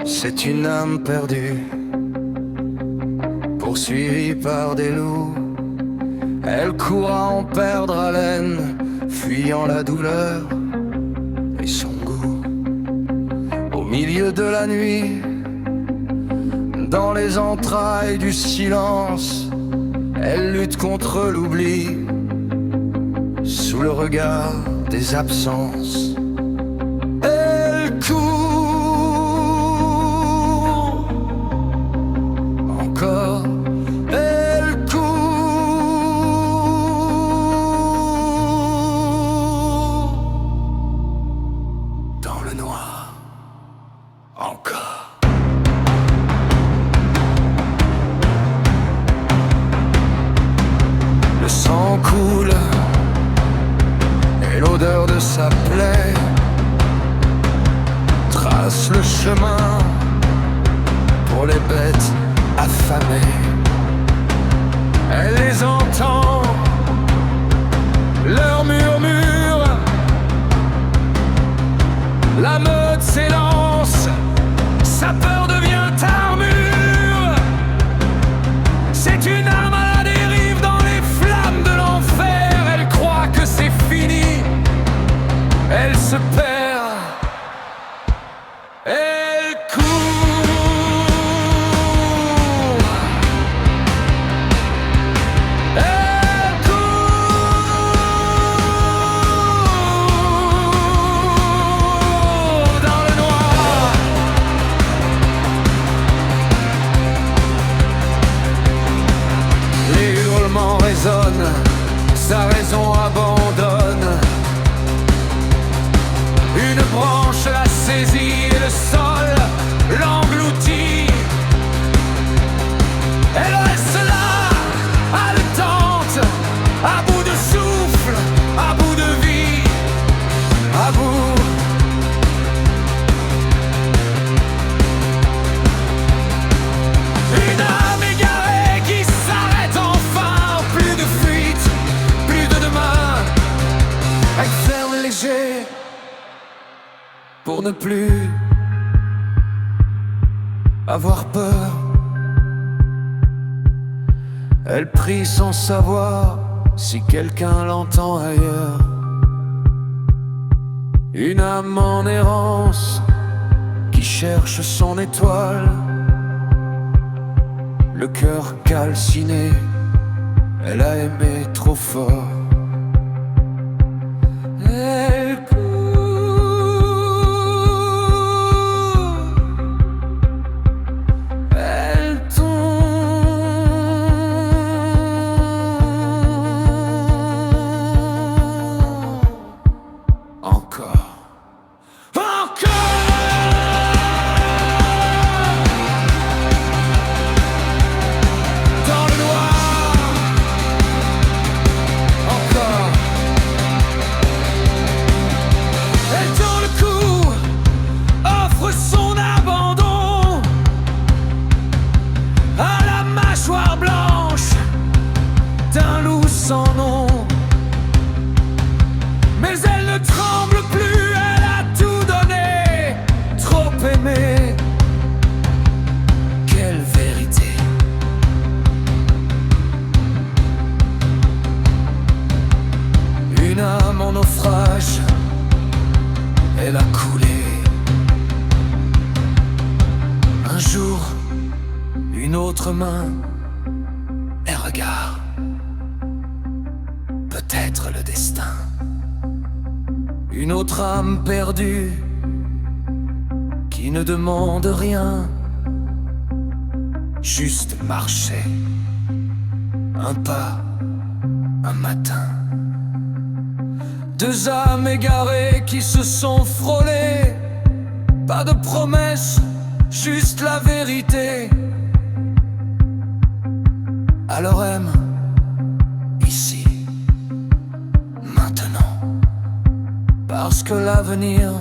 C'est une âme perdue, poursuivie par des loups. Elle court à en perdre haleine, fuyant la douleur et son goût. Au milieu de la nuit, dans les entrailles du silence, elle lutte contre l'oubli, sous le regard des absences. Elle court encore, elle court dans le noir encore. Le sang coule et l'odeur de sa plaie trace le chemin pour les bêtes affamées. Elle les entend, leur murmure. La meute s'élance, sa peur devient armure. C'est une arme à la dérive dans les flammes de l'enfer. Elle croit que c'est fini, elle se perd. Elle court, elle court dans le noir. Les hurlements résonnent, sa raison abandonne. Une branche la saisit et le sol l'engloutit. Elle reste là, haletante, à bout de souffle, à bout de vie, à bout. Une âme égarée qui s'arrête enfin. Plus de fuite, plus de demain. Elle ferme léger pour ne plus avoir peur. Elle prie sans savoir si quelqu'un l'entend ailleurs. Une âme en errance qui cherche son étoile. Le cœur calciné, elle a aimé trop fort. Elle sans nom, mais elle ne tremble plus, elle a tout donné, trop aimé. Quelle vérité! Une âme en naufrage, elle a coulé. Un jour, une autre main, un regard. Peut-être le destin. Une autre âme perdue qui ne demande rien, juste marcher. Un pas, un matin. Deux âmes égarées qui se sont frôlées. Pas de promesses, juste la vérité. Alors aime ici, maintenant, parce que l'avenir